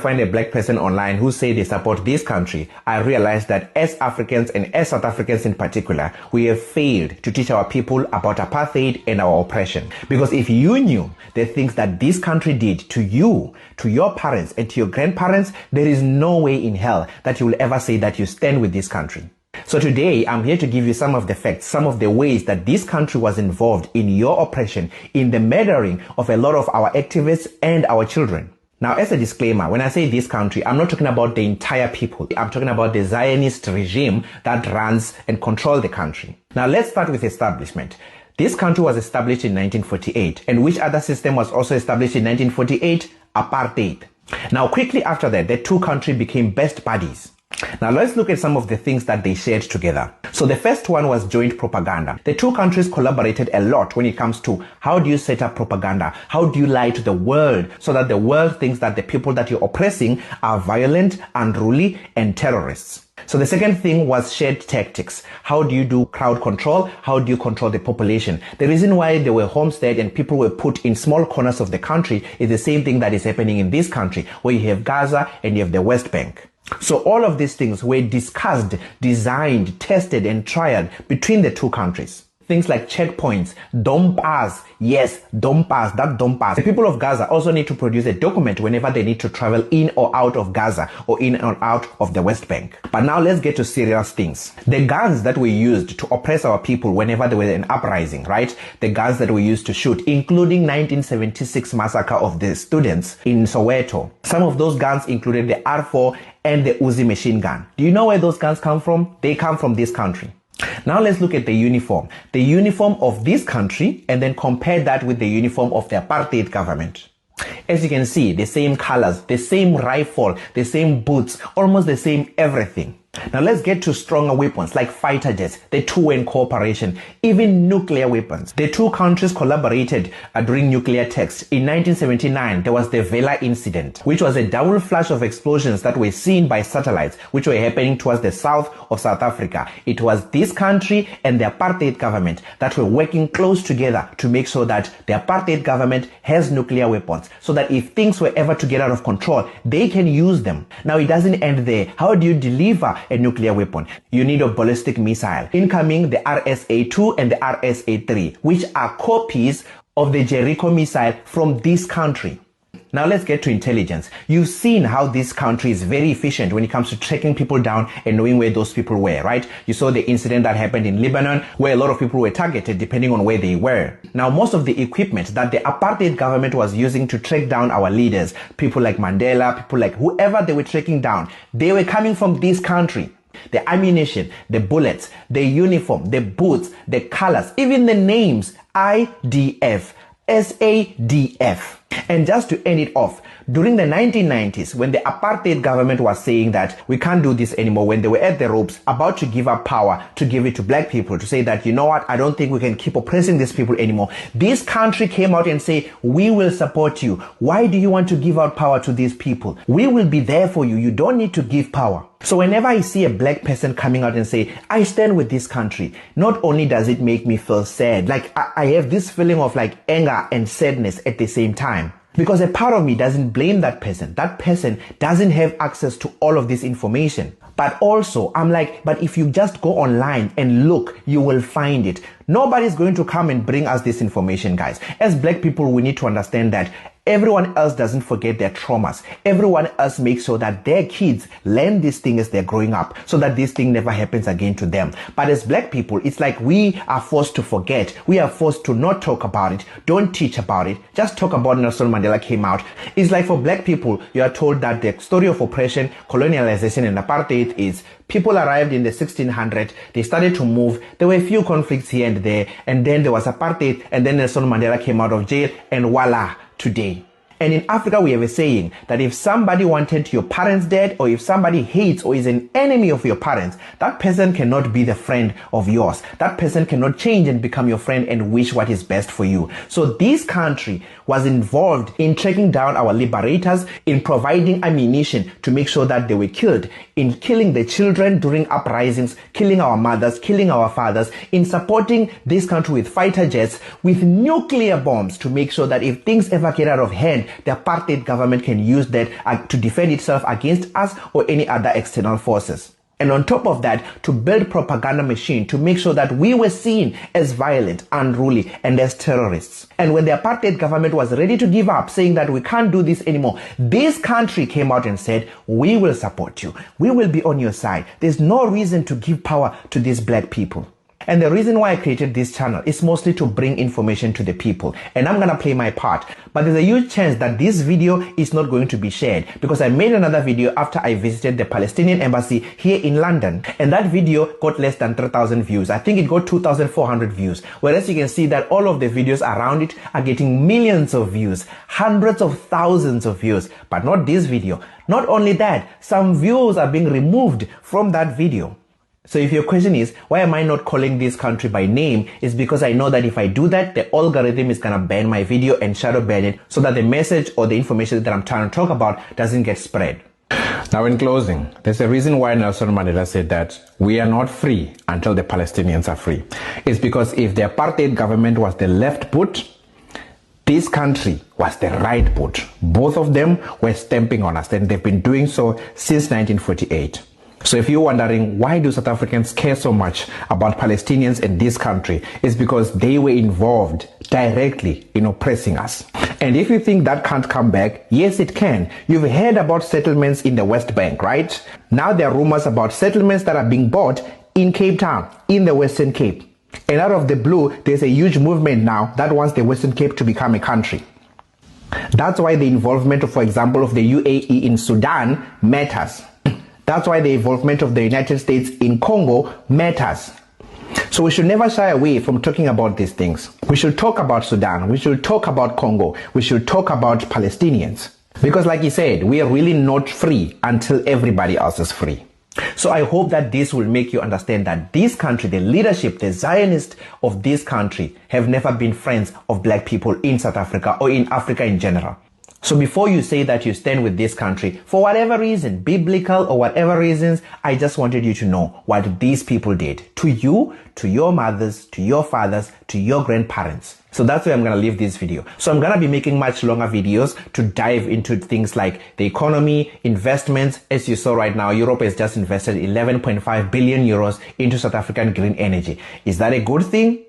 find a black person online who say they support this country, I realize that as Africans and as South Africans in particular, we have failed to teach our people about apartheid and our oppression. Because if you knew the things that this country did to you, to your parents and to your grandparents, there is no way in hell that you will ever say that you stand with this country. So today, I'm here to give you some of the facts, some of the ways that this country was involved in your oppression, in the murdering of a lot of our activists and our children. Now, as a disclaimer, when I say this country, I'm not talking about the entire people. I'm talking about the Zionist regime that runs and controls the country. Now, let's start with establishment. This country was established in 1948. And which other system was also established in 1948? Apartheid. Now, quickly after that, the two countries became best buddies. Now let's look at some of the things that they shared together. So the first one was joint propaganda. The two countries collaborated a lot when it comes to how do you set up propaganda? How do you lie to the world so that the world thinks that the people that you're oppressing are violent, unruly, and terrorists? So the second thing was shared tactics. How do you do crowd control? How do you control the population? The reason why there were homestead and people were put in small corners of the country is the same thing that is happening in this country, where you have Gaza and you have the West Bank. So all of these things were discussed, designed, tested, and tried between the two countries. Things like checkpoints, don't pass. Yes, don't pass, that don't pass. The people of Gaza also need to produce a document whenever they need to travel in or out of Gaza or in or out of the West Bank. But now let's get to serious things. The guns that were used to oppress our people whenever there was an uprising, right? The guns that were used to shoot, including 1976 massacre of the students in Soweto. Some of those guns included the R4 and the Uzi machine gun. Do you know where those guns come from? They come from this country. Now let's look at the uniform. The uniform of this country and then compare that with the uniform of the apartheid government. As you can see, the same colors, the same rifle, the same boots, almost the same everything. Now let's get to stronger weapons like fighter jets. The two were in cooperation, even nuclear weapons. The two countries collaborated during nuclear tests. In 1979, there was the Vela incident, which was a double flash of explosions that were seen by satellites, which were happening towards the south of South Africa. It was this country and the apartheid government that were working close together to make sure that the apartheid government has nuclear weapons, so that if things were ever to get out of control, they can use them. Now it doesn't end there. How do you deliver a nuclear weapon? You need a ballistic missile. Incoming the RSA-2 and the RSA-3, which are copies of the Jericho missile from this country. Now let's get to intelligence. You've seen how this country is very efficient when it comes to tracking people down and knowing where those people were, right? You saw the incident that happened in Lebanon where a lot of people were targeted depending on where they were. Now most of the equipment that the apartheid government was using to track down our leaders, people like Mandela, people like whoever they were tracking down, they were coming from this country. The ammunition, the bullets, the uniform, the boots, the colors, even the names, IDF, SADF. And just to end it off, during the 1990s, when the apartheid government was saying that we can't do this anymore, when they were at the ropes, about to give up power, to give it to black people, to say that, you know what, I don't think we can keep oppressing these people anymore. This country came out and say, we will support you. Why do you want to give out power to these people? We will be there for you. You don't need to give power. So whenever I see a black person coming out and say, I stand with this country, not only does it make me feel sad, like I have this feeling of like anger and sadness at the same time. Because a part of me doesn't blame that person. That person doesn't have access to all of this information. But also, I'm like, but if you just go online and look, you will find it. Nobody's going to come and bring us this information, guys. As black people, we need to understand that everyone else doesn't forget their traumas. Everyone else makes sure that their kids learn this thing as they're growing up, so that this thing never happens again to them. But as black people, it's like we are forced to forget. We are forced to not talk about it. Don't teach about it. Just talk about Nelson Mandela came out. It's like for black people, you are told that the story of oppression, colonialization, and apartheid is people arrived in the 1600s, they started to move, there were a few conflicts here and there, and then there was apartheid, and then Nelson Mandela came out of jail, and voila, today. And in Africa, we have a saying that if somebody wanted your parents dead, or if somebody hates or is an enemy of your parents, that person cannot be the friend of yours. That person cannot change and become your friend and wish what is best for you. So this country was involved in tracking down our liberators, in providing ammunition to make sure that they were killed, in killing the children during uprisings, killing our mothers, killing our fathers, in supporting this country with fighter jets, with nuclear bombs to make sure that if things ever get out of hand, then the apartheid government can use that to defend itself against us or any other external forces. And on top of that, to build propaganda machine to make sure that we were seen as violent, unruly, and as terrorists. And when the apartheid government was ready to give up, saying that we can't do this anymore, this country came out and said, we will support you. We will be on your side. There's no reason to give power to these black people. And the reason why I created this channel is mostly to bring information to the people. And I'm gonna play my part. But there's a huge chance that this video is not going to be shared because I made another video after I visited the Palestinian embassy here in London. And that video got less than 3,000 views. I think it got 2,400 views. Whereas you can see that all of the videos around it are getting millions of views, hundreds of thousands of views, but not this video. Not only that, some views are being removed from that video. So if your question is, why am I not calling this country by name? It's because I know that if I do that, the algorithm is gonna ban my video and shadow ban it so that the message or the information that I'm trying to talk about doesn't get spread. Now in closing, there's a reason why Nelson Mandela said that we are not free until the Palestinians are free. It's because if the apartheid government was the left boot, this country was the right boot. Both of them were stamping on us, and they've been doing so since 1948. So if you're wondering why do South Africans care so much about Palestinians in this country, it's because they were involved directly in oppressing us. And if you think that can't come back, yes it can. You've heard about settlements in the West Bank, right? Now there are rumors about settlements that are being bought in Cape Town, in the Western Cape. And out of the blue, there's a huge movement now that wants the Western Cape to become a country. That's why the involvement, for example, of the UAE in Sudan matters. That's why the involvement of the United States in Congo matters. So we should never shy away from talking about these things. We should talk about Sudan. We should talk about Congo. We should talk about Palestinians. Because like he said, we are really not free until everybody else is free. So I hope that this will make you understand that this country, the leadership, the Zionists of this country have never been friends of black people in South Africa or in Africa in general. So before you say that you stand with this country, for whatever reason, biblical or whatever reasons, I just wanted you to know what these people did to you, to your mothers, to your fathers, to your grandparents. So that's where I'm going to leave this video. So I'm going to be making much longer videos to dive into things like the economy, investments. As you saw right now, Europe has just invested 11.5 billion euros into South African green energy. Is that a good thing?